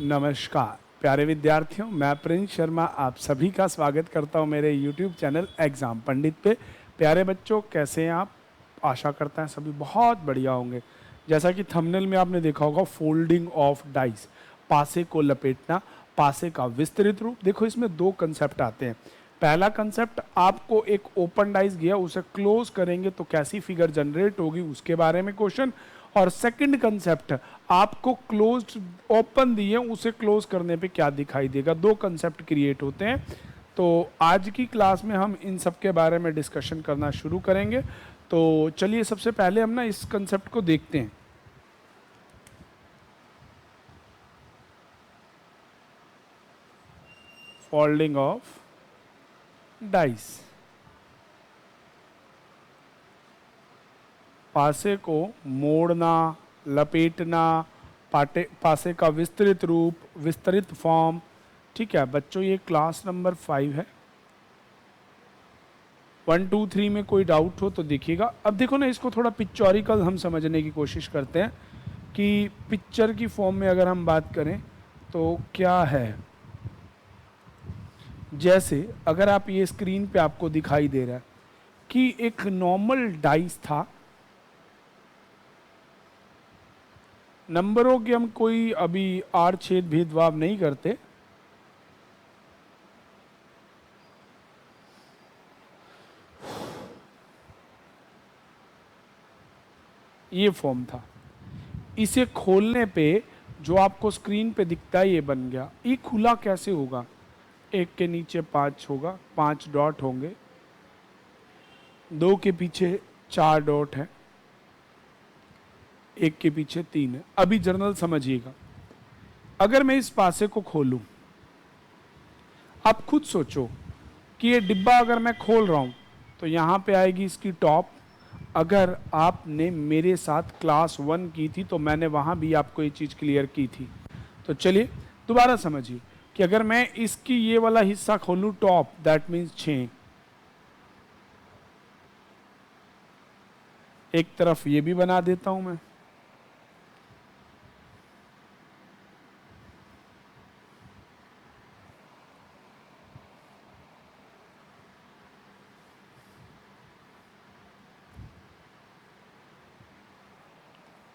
नमस्कार प्यारे विद्यार्थियों, मैं प्रिंस शर्मा आप सभी का स्वागत करता हूं मेरे YouTube चैनल एग्ज़ाम पंडित पे। प्यारे बच्चों, कैसे हैं आप? आशा करता है सभी बहुत बढ़िया होंगे। जैसा कि थंबनेल में आपने देखा होगा, फोल्डिंग ऑफ डाइस, पासे को लपेटना, पासे का विस्तृत रूप। देखो, इसमें दो कंसेप्ट आते हैं। पहला कंसेप्ट, आपको एक ओपन डाइस गया, उसे क्लोज करेंगे तो कैसी फिगर जनरेट होगी उसके बारे में क्वेश्चन। और सेकंड कंसेप्ट, आपको क्लोज्ड ओपन दिए, उसे क्लोज करने पे क्या दिखाई देगा। दो कंसेप्ट क्रिएट होते हैं। तो आज की क्लास में हम इन सब के बारे में डिस्कशन करना शुरू करेंगे। तो चलिए, सबसे पहले हम ना इस कंसेप्ट को देखते हैं। फोल्डिंग ऑफ डाइस, पासे को मोड़ना, लपेटना, पासे का विस्तृत रूप, विस्तृत फॉर्म। ठीक है बच्चों, ये क्लास नंबर 5 है। 1, 2, 3 में कोई डाउट हो तो देखिएगा। अब देखो ना, इसको थोड़ा पिक्चोरिकल हम समझने की कोशिश करते हैं कि पिक्चर की फॉर्म में अगर हम बात करें तो क्या है। जैसे अगर आप ये स्क्रीन पे आपको दिखाई दे रहा है कि एक नॉर्मल डाइस था। नंबरों के हम कोई अभी आर छेद भेदभाव नहीं करते। ये फॉर्म था। इसे खोलने पे जो आपको स्क्रीन पे दिखता है ये बन गया। ये खुला कैसे होगा? एक के नीचे 5 होगा, 5 डॉट होंगे, 2 के पीछे 4 डॉट है, एक के पीछे 3 है। अभी जर्नल समझिएगा। अगर मैं इस पासे को खोलूं, आप खुद सोचो कि ये डिब्बा अगर मैं खोल रहा हूं तो यहां पे आएगी इसकी टॉप। अगर आपने मेरे साथ क्लास 1 की थी तो मैंने वहां भी आपको ये चीज़ क्लियर की थी। तो चलिए दोबारा समझिए कि अगर मैं इसकी ये वाला हिस्सा खोलूं टॉप, दैट मीन्स 6, एक तरफ ये भी बना देता हूं मैं।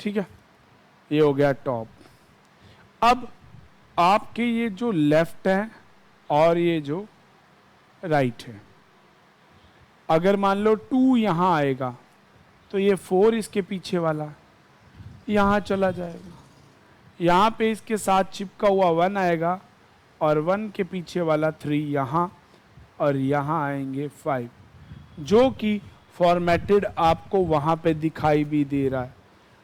ठीक है, ये हो गया टॉप। अब आपके ये जो लेफ्ट है और ये जो राइट है, अगर मान लो 2 यहां आएगा तो ये 4 इसके पीछे वाला यहां चला जाएगा। यहां पे इसके साथ चिपका हुआ 1 आएगा और 1 के पीछे वाला 3 यहां, और यहां आएंगे 5, जो कि फॉर्मेटेड आपको वहां पे दिखाई भी दे रहा है।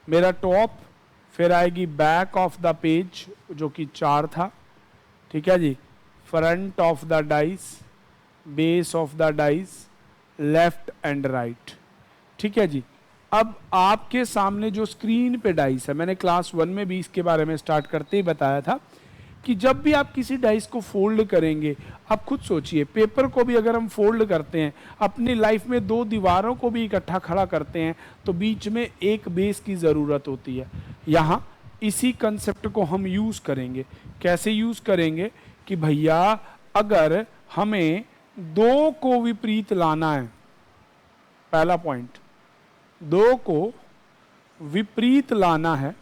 मेरा टॉप, फिर आएगी बैक ऑफ द पेज जो कि 4 था। ठीक है जी, front of the dice, base of the dice, left and right. ठीक है जी। अब आपके सामने जो स्क्रीन पे डाइस है, मैंने क्लास 1 में भी इसके बारे में स्टार्ट करते ही बताया था कि जब भी आप किसी डाइस को फोल्ड करेंगे, आप खुद सोचिए, पेपर को भी अगर हम फोल्ड करते हैं, अपनी लाइफ में 2 दीवारों को भी इकट्ठा खड़ा करते हैं, तो बीच में एक बेस की ज़रूरत होती है। यहाँ इसी कंसेप्ट को हम यूज़ करेंगे। कैसे यूज़ करेंगे कि भैया, अगर हमें 2 को विपरीत लाना है, पहला पॉइंट, 2 को विपरीत लाना है,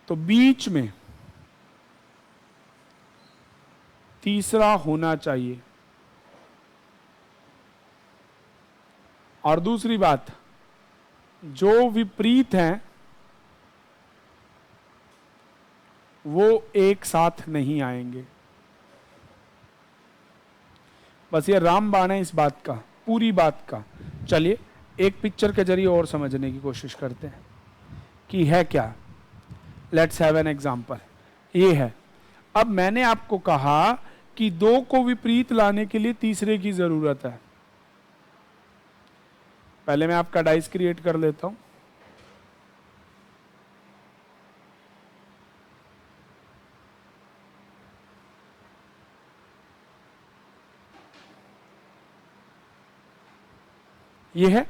तो बीच में तीसरा होना चाहिए। और दूसरी बात, जो विपरीत हैं वो एक साथ नहीं आएंगे। बस ये रामबाण है इस बात का, पूरी बात का। चलिए एक पिक्चर के जरिए और समझने की कोशिश करते हैं कि है क्या। Let's have an example. ये है। अब मैंने आपको कहा कि 2 को विपरीत लाने के लिए तीसरे की जरूरत है। पहले मैं आपका डाइस क्रिएट कर लेता हूं। ये है।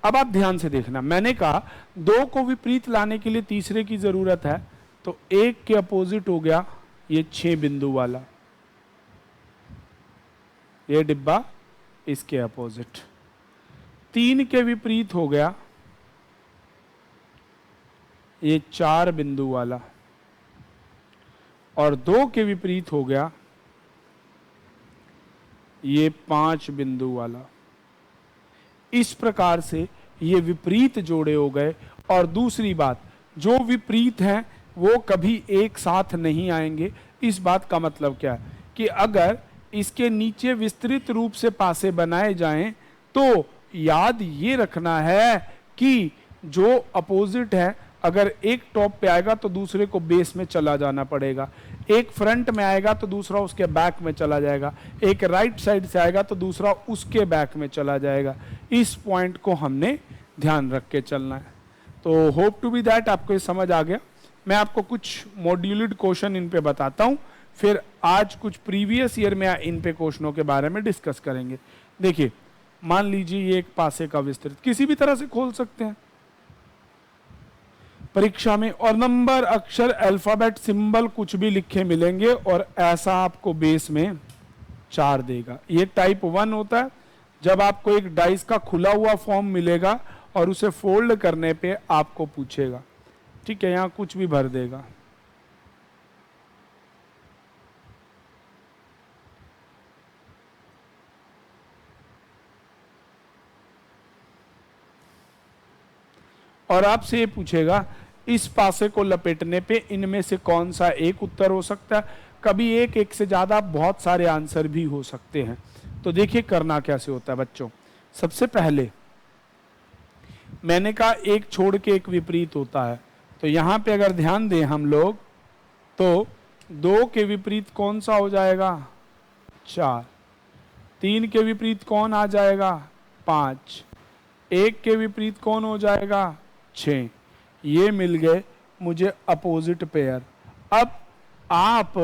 अब आप ध्यान से देखना, मैंने कहा दो को विपरीत लाने के लिए तीसरे की जरूरत है, तो एक के अपोजिट हो गया ये 6 बिंदु वाला, ये डिब्बा इसके अपोजिट। 3 के विपरीत हो गया ये 4 बिंदु वाला, और 2 के विपरीत हो गया ये 5 बिंदु वाला। इस प्रकार से ये विपरीत जोड़े हो गए। और दूसरी बात, जो विपरीत हैं वो कभी एक साथ नहीं आएंगे। इस बात का मतलब क्या है कि अगर इसके नीचे विस्तृत रूप से पासे बनाए जाएं तो याद ये रखना है कि जो अपोजिट है, अगर एक टॉप पे आएगा तो दूसरे को बेस में चला जाना पड़ेगा, एक फ्रंट में आएगा तो दूसरा उसके बैक में चला जाएगा, एक राइट साइड से आएगा तो दूसरा उसके बैक में चला जाएगा। इस पॉइंट को हमने ध्यान रख के चलना है। तो होप टू बी दैट आपको ये समझ आ गया। मैं आपको कुछ मॉड्यूल्ड क्वेश्चन इन पे बताता हूँ, फिर आज कुछ प्रीवियस ईयर में इन पे क्वेश्चनों के बारे में डिस्कस करेंगे। देखिए, मान लीजिए ये एक पासे का विस्तृत किसी भी तरह से खोल सकते हैं परीक्षा में, और नंबर, अक्षर, अल्फाबेट, सिंबल कुछ भी लिखे मिलेंगे, और ऐसा आपको बेस में 4 देगा। ये टाइप 1 होता है, जब आपको एक डाइस का खुला हुआ फॉर्म मिलेगा और उसे फोल्ड करने पे आपको पूछेगा, ठीक है, यहां कुछ भी भर देगा। और आपसे ये पूछेगा इस पासे को लपेटने पे इनमें से कौन सा एक उत्तर हो सकता है। कभी एक से ज्यादा बहुत सारे आंसर भी हो सकते हैं। तो देखिए करना कैसे होता है बच्चों। सबसे पहले मैंने कहा एक छोड़ के एक विपरीत होता है, तो यहां पे अगर ध्यान दें हम लोग तो 2 के विपरीत कौन सा हो जाएगा, 4। 3 के विपरीत कौन आ जाएगा, 5। 1 के विपरीत कौन हो जाएगा, 6। ये मिल गए मुझे अपोजिट पेयर। अब आप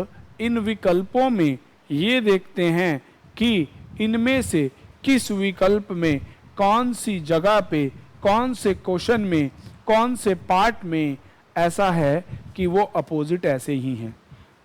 इन विकल्पों में ये देखते हैं कि इनमें से किस विकल्प में, कौन सी जगह पे, कौन से क्वेश्चन में, कौन से पार्ट में ऐसा है कि वो अपोजिट ऐसे ही हैं।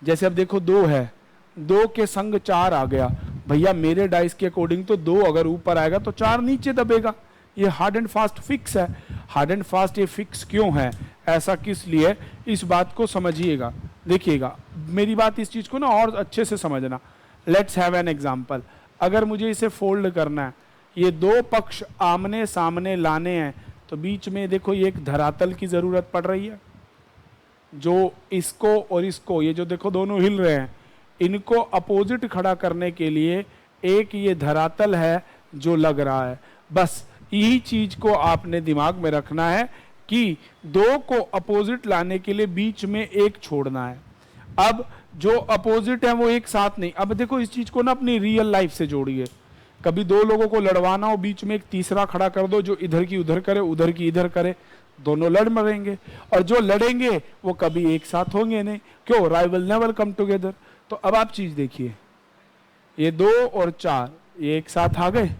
जैसे अब देखो 2 है, 2 के संग 4 आ गया, भैया मेरे डाइस के अकॉर्डिंग तो 2 अगर ऊपर आएगा तो 4 नीचे दबेगा। ये हार्ड एंड फास्ट फिक्स है। हार्ड एंड फास्ट ये फिक्स क्यों है, ऐसा किस लिए, इस बात को समझिएगा। देखिएगा मेरी बात, इस चीज को ना और अच्छे से समझना। Let's have an example. अगर मुझे इसे फोल्ड करना है, ये 2 पक्ष आमने सामने लाने हैं, तो बीच में देखो ये एक धरातल की जरूरत पड़ रही है। जो इसको और इसको, ये जो देखो दोनों हिल रहे हैं, इनको अपोजिट खड़ा करने के लिए एक ये धरातल है जो लग रहा है। बस यही चीज को आपने दिमाग में रखना है कि 2 को अपोजिट लाने के लिए बीच में एक छोड़ना है। अब जो अपोजिट है वो एक साथ नहीं। अब देखो इस चीज को ना अपनी रियल लाइफ से जोड़िए। कभी 2 लोगों को लड़वाना हो, बीच में एक तीसरा खड़ा कर दो जो इधर की उधर करे, उधर की इधर करे, दोनों लड़ मरेंगे। और जो लड़ेंगे वो कभी एक साथ होंगे नहीं। क्यों, राइवल नेवर कम टुगेदर। तो अब आप चीज देखिए, ये 2 और 4 ये एक साथ आ गए,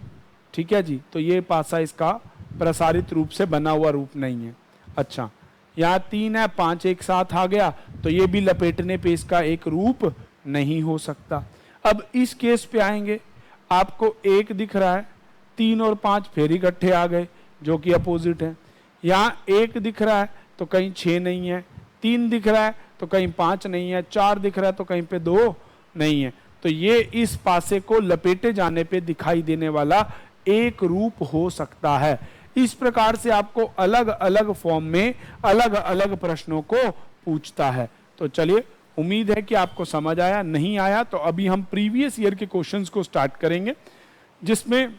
ठीक है जी। तो ये पासा इसका प्रसारित रूप से बना हुआ रूप नहीं है। अच्छा, यहाँ 3 है, 5 एक साथ आ गया, तो ये भी लपेटने पे इसका एक रूप नहीं हो सकता। अब इस केस पे आएंगे, आपको 1 दिख रहा है, 3 और 5 फिर इकट्ठे आ गए जो कि अपोजिट है। यहाँ 1 दिख रहा है तो कहीं 6 नहीं है, 3 दिख रहा है तो कहीं 5 नहीं है, 4 दिख रहा है तो कहीं पे 2 नहीं है। तो ये इस पासे को लपेटे जाने पे दिखाई देने वाला एक रूप हो सकता है। इस प्रकार से आपको अलग अलग फॉर्म में अलग अलग प्रश्नों को पूछता है। तो चलिए, उम्मीद है कि आपको समझ आया। नहीं आया तो अभी हम प्रीवियस ईयर के क्वेश्चंस को स्टार्ट करेंगे, जिसमें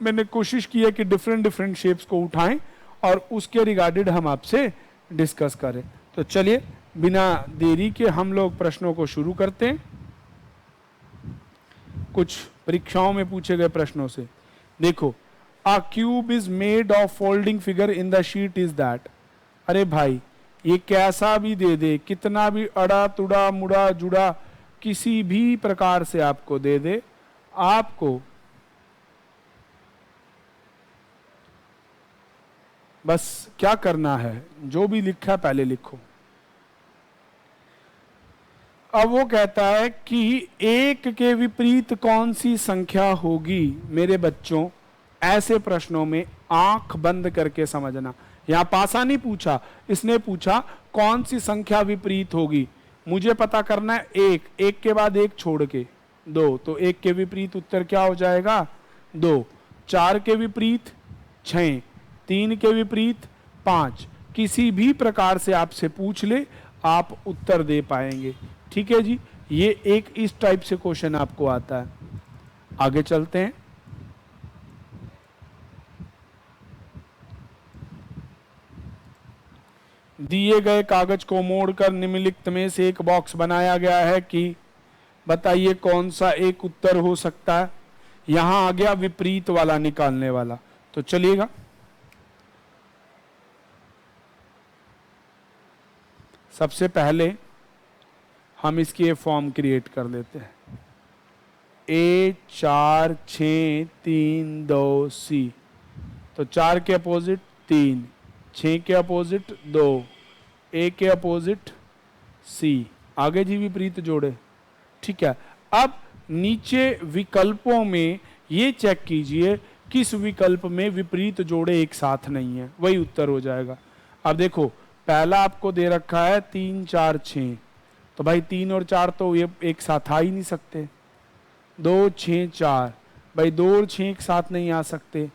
मैंने कोशिश की है कि डिफरेंट शेप्स को उठाएं और उसके रिगार्डेड हम आपसे डिस्कस करें। तो चलिए, बिना देरी के हम लोग प्रश्नों को शुरू करते हैं। कुछ परीक्षाओं में पूछे गए प्रश्नों से देखो, A cube is made of folding figure in the sheet is that। अरे भाई, ये कैसा भी दे दे, कितना भी अड़ा तुड़ा मुड़ा जुड़ा किसी भी प्रकार से आपको दे दे, आपको बस क्या करना है, जो भी लिखा है पहले लिखो। अब वो कहता है कि एक के विपरीत कौन सी संख्या होगी। मेरे बच्चों, ऐसे प्रश्नों में आंख बंद करके समझना। यहां पासा नहीं पूछा, इसने पूछा कौन सी संख्या विपरीत होगी। मुझे पता करना है एक के बाद एक छोड़ के दो, तो एक के विपरीत उत्तर क्या हो जाएगा, दो। चार के विपरीत 6, 3 के विपरीत 5। किसी भी प्रकार से आपसे पूछ ले, आप उत्तर दे पाएंगे। ठीक है जी, ये एक इस टाइप से क्वेश्चन आपको आता है। आगे चलते हैं। दिए गए कागज को मोड़कर निम्नलिखित में से एक बॉक्स बनाया गया है कि बताइए कौन सा एक उत्तर हो सकता है। यहां आ गया विपरीत वाला निकालने वाला, तो चलिएगा। सबसे पहले हम इसकी फॉर्म क्रिएट कर लेते हैं। A 4 6 3 2 C, तो 4 के अपोजिट 3, 6 के अपोजिट 2, A के अपोजिट C। आगे जी विपरीत जोड़े। ठीक है, अब नीचे विकल्पों में ये चेक कीजिए किस विकल्प में विपरीत जोड़े एक साथ नहीं है, वही उत्तर हो जाएगा। अब देखो, पहला आपको दे रखा है 3 4 6, तो भाई 3 और 4 तो ये एक साथ आ ही नहीं सकते। 2 6 4, भाई 2 और 6 एक साथ नहीं आ सकते।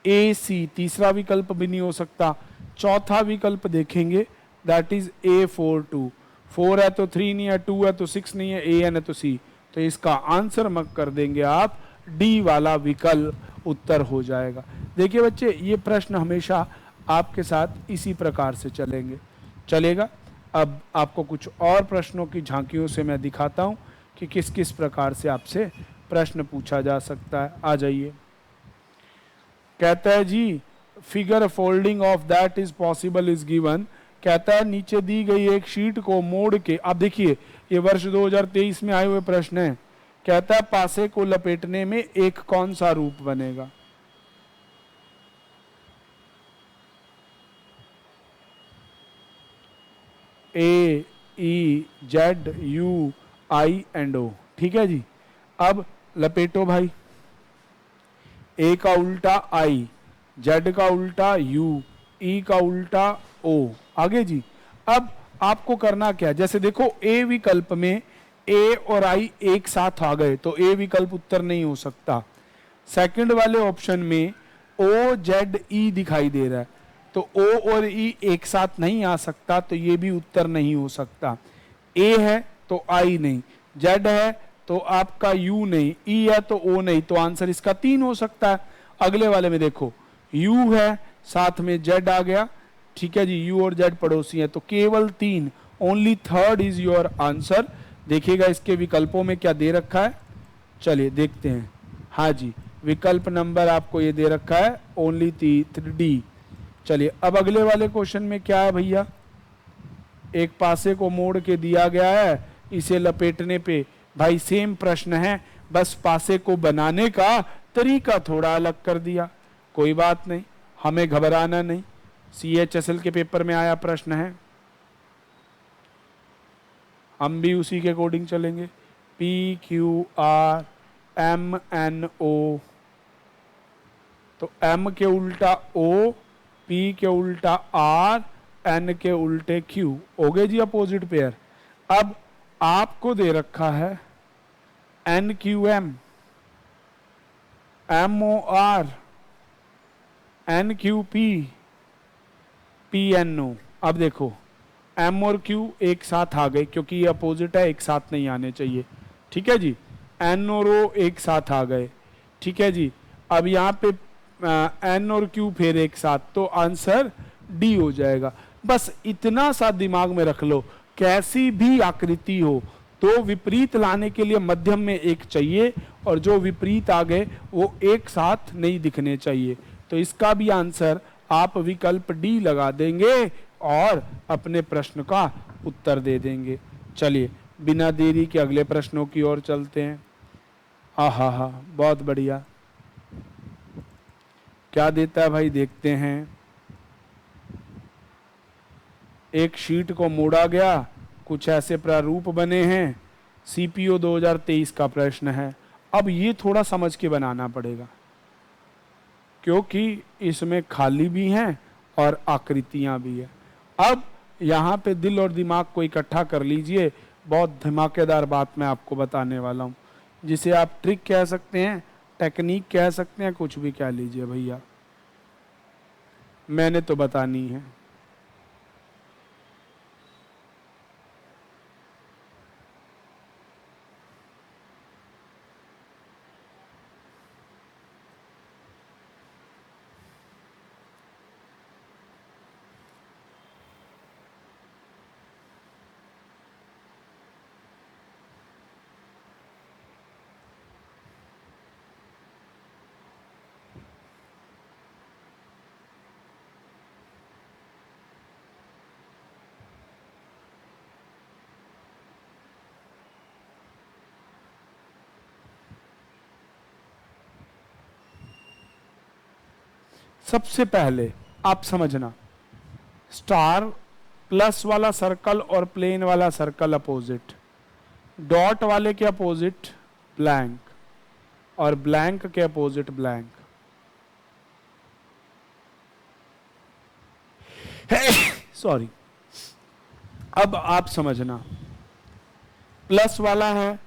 A C तीसरा विकल्प भी नहीं हो सकता। चौथा विकल्प देखेंगे, दैट इज A 4 2। 4 है तो 3 नहीं है, 2 है तो 6 नहीं है, A N है तो C। तो इसका आंसर मत कर देंगे आप, D वाला विकल्प उत्तर हो जाएगा। देखिए बच्चे, ये प्रश्न हमेशा आपके साथ इसी प्रकार से चलेंगे, चलेगा। अब आपको कुछ और प्रश्नों की झांकियों से मैं दिखाता हूं कि किस किस प्रकार से आपसे प्रश्न पूछा जा सकता है। आ जाइए। कहता है जी, figure folding of that is possible is given. कहता है नीचे दी गई एक शीट को मोड़ के, आप देखिए ये वर्ष 2023 में आए हुए प्रश्न है। कहता है पासे को लपेटने में एक कौन सा रूप बनेगा। A E Z U I and O। ठीक है जी, अब लपेटो भाई। A का उल्टा I, Z का उल्टा U, E का उल्टा O। आगे जी, अब आपको करना क्या, जैसे देखो A विकल्प में A और I एक साथ आ गए तो A विकल्प उत्तर नहीं हो सकता। सेकंड वाले ऑप्शन में O Z E दिखाई दे रहा है, तो O और E एक साथ नहीं आ सकता, तो ये भी उत्तर नहीं हो सकता। A है तो I नहीं, Z है तो आपका U नहीं, E है तो O नहीं, तो आंसर इसका 3 हो सकता है। अगले वाले में देखो U है, साथ में Z आ गया। ठीक है जी, U और Z पड़ोसी हैं, तो केवल 3, only third is your answer. देखिएगा इसके विकल्पों में क्या दे रखा है, चलिए देखते हैं। हाँ जी, विकल्प नंबर आपको ये दे रखा है ओनली 3D। चलिए अब अगले वाले क्वेश्चन में क्या है भैया, एक पासे को मोड़ के दिया गया है, इसे लपेटने पे, भाई सेम प्रश्न है, बस पासे को बनाने का तरीका थोड़ा अलग कर दिया। कोई बात नहीं, हमें घबराना नहीं, CHSL के पेपर में आया प्रश्न है, हम भी उसी के अकॉर्डिंग चलेंगे। PQRMNO, तो M के उल्टा O, P के उल्टा R, N के उल्टे Q। हो गए जी अपोजिट पेयर। अब आपको दे रखा है NQM, MOR, NQP, PNO। अब देखो M और Q एक साथ आ गए क्योंकि ये अपोजिट है, एक साथ नहीं आने चाहिए। ठीक है जी, N और O एक साथ आ गए। ठीक है जी, अब यहाँ पे N और Q फिर एक साथ, तो आंसर D हो जाएगा। बस इतना सा दिमाग में रख लो, कैसी भी आकृति हो तो विपरीत लाने के लिए मध्यम में एक चाहिए, और जो विपरीत आ गए वो एक साथ नहीं दिखने चाहिए। तो इसका भी आंसर आप विकल्प D लगा देंगे और अपने प्रश्न का उत्तर दे देंगे। चलिए बिना देरी के अगले प्रश्नों की ओर चलते हैं। हा, बहुत बढ़िया। क्या देता है भाई, देखते हैं। एक शीट को मोड़ा गया, कुछ ऐसे प्रारूप बने हैं। सीपीओ 2023 का प्रश्न है। अब ये थोड़ा समझ के बनाना पड़ेगा क्योंकि इसमें खाली भी हैं और आकृतियां भी है। अब यहाँ पे दिल और दिमाग को इकट्ठा कर लीजिए, बहुत धमाकेदार बात मैं आपको बताने वाला हूँ, जिसे आप ट्रिक कह सकते हैं, टेक्निक कह सकते हैं, कुछ भी कह लीजिए भैया, मैंने तो बतानी है। सबसे पहले आप समझना, स्टार प्लस वाला सर्कल और प्लेन वाला सर्कल अपोजिट, डॉट वाले के अपोजिट ब्लैंक और ब्लैंक के अपोजिट ब्लैंक। सॉरी, अब आप समझना, प्लस वाला है,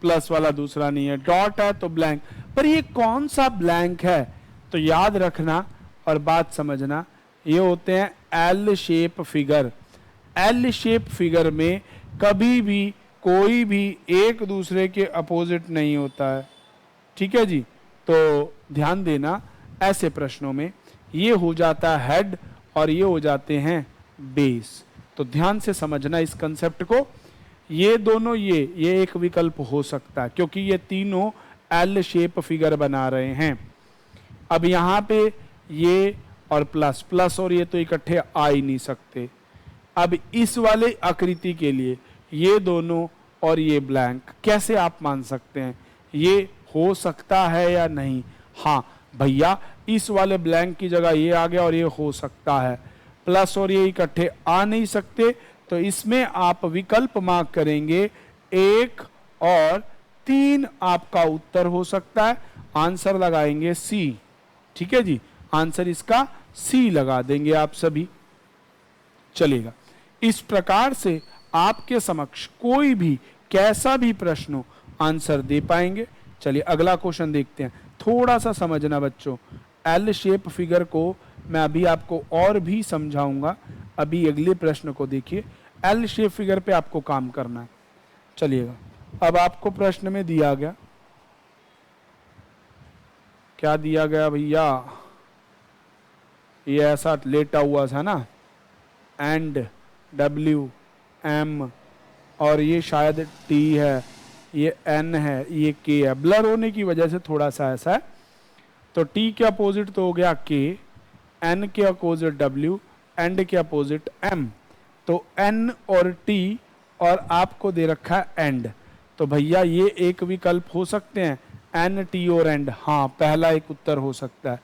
प्लस वाला दूसरा नहीं है, डॉट है तो ब्लैंक, पर ये कौन सा ब्लैंक है? तो याद रखना और बात समझना, ये होते हैं L shape figure. L shape figure में कभी भी कोई भी एक दूसरे के अपोजिट नहीं होता है, ठीक है जी। तो ध्यान देना, ऐसे प्रश्नों में ये हो जाता है हेड और ये हो जाते हैं बेस। तो ध्यान से समझना इस कंसेप्ट को। ये दोनों ये एक विकल्प हो सकता है क्योंकि ये तीनों एल शेप फिगर बना रहे हैं। अब यहाँ पे ये और प्लस प्लस और ये तो इकट्ठे आ ही नहीं सकते। अब इस वाले आकृति के लिए ये दोनों और ये ब्लैंक कैसे आप मान सकते हैं? ये हो सकता है या नहीं? हाँ भैया, इस वाले ब्लैंक की जगह ये आ गया और ये हो सकता है। प्लस और ये इकट्ठे आ नहीं सकते, तो इसमें आप विकल्प मार्क करेंगे 1 और 3 आपका उत्तर हो सकता है। आंसर लगाएंगे सी, ठीक है जी, आंसर इसका सी लगा देंगे आप सभी, चलेगा। इस प्रकार से आपके समक्ष कोई भी कैसा भी प्रश्न हो आंसर दे पाएंगे। चलिए अगला क्वेश्चन देखते हैं। थोड़ा सा समझना बच्चों, एल शेप फिगर को मैं अभी आपको और भी समझाऊंगा। अभी अगले प्रश्न को देखिए, एल शेप फिगर पे आपको काम करना है। चलिएगा, अब आपको प्रश्न में दिया गया, क्या दिया गया भैया? ये ऐसा लेटा हुआ था ना, एंड डब्ल्यू एम और ये शायद टी है, ये एन है, ये के है। ब्लर होने की वजह से थोड़ा सा ऐसा है। तो टी के अपोजिट तो हो गया के, एन के अपोजिट डब्ल्यू, एंड के अपोजिट एम। तो एन और टी और आपको दे रखा है एंड। तो भैया ये एक विकल्प हो सकते हैं, एन टी और एंड। हाँ, पहला एक उत्तर हो सकता है।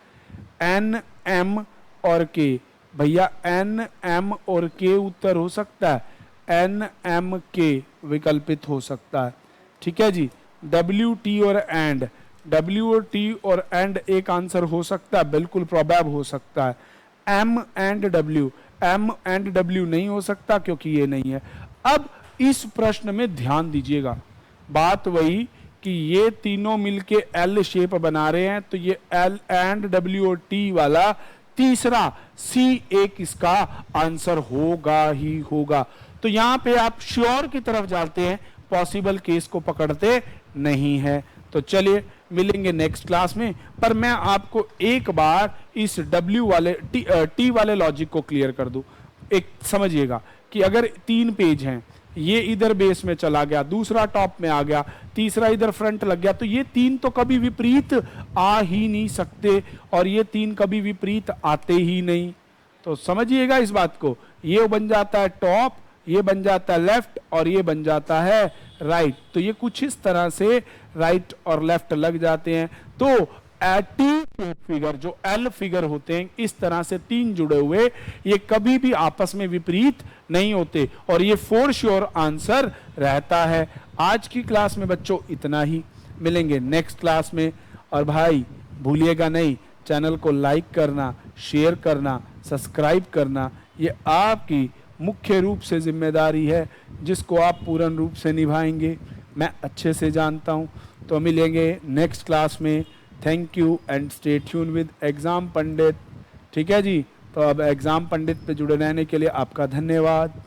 एन एम और के, भैया एन एम और के उत्तर हो सकता है। एन एम के विकल्पित हो सकता है, ठीक है जी। डब्ल्यू टी और एंड, डब्ल्यू और टी और एंड एक आंसर हो सकता है, बिल्कुल प्रोबेब हो सकता है। M and W, M and W नहीं हो सकता क्योंकि ये नहीं है। अब इस प्रश्न में ध्यान दीजिएगा, बात वही कि ये तीनों मिलके एल शेप बना रहे हैं, तो ये एल एंड डब्ल्यू और टी वाला तीसरा सी एक इसका आंसर होगा ही होगा। तो यहां पे आप श्योर की तरफ जाते हैं, पॉसिबल केस को पकड़ते नहीं है। तो चलिए मिलेंगे नेक्स्ट क्लास में, पर मैं आपको एक बार इस डब्ल्यू वाले टी वाले लॉजिक को क्लियर कर दूं। एक समझिएगा कि अगर 3 पेज हैं, ये इधर बेस में चला गया, दूसरा टॉप में आ गया, तीसरा इधर फ्रंट लग गया, तो ये 3 तो कभी विपरीत आ ही नहीं सकते और ये 3 कभी विपरीत आते ही नहीं। तो समझिएगा इस बात को, ये बन जाता है टॉप, ये बन जाता है लेफ्ट और ये बन जाता है राइट। तो ये कुछ इस तरह से राइट और लेफ्ट लग जाते हैं। तो टी फिगर जो एल फिगर होते हैं, इस तरह से तीन जुड़े हुए, ये कभी भी आपस में विपरीत नहीं होते और ये फॉर श्योर आंसर रहता है। आज की क्लास में बच्चों इतना ही, मिलेंगे नेक्स्ट क्लास में। और भाई भूलिएगा नहीं, चैनल को लाइक करना, शेयर करना, सब्सक्राइब करना, ये आपकी मुख्य रूप से जिम्मेदारी है जिसको आप पूर्ण रूप से निभाएंगे, मैं अच्छे से जानता हूँ। तो मिलेंगे नेक्स्ट क्लास में। Thank you and stay tuned with Exam Pandit. ठीक है जी, तो अब एग्जाम पंडित पे जुड़े रहने के लिए आपका धन्यवाद।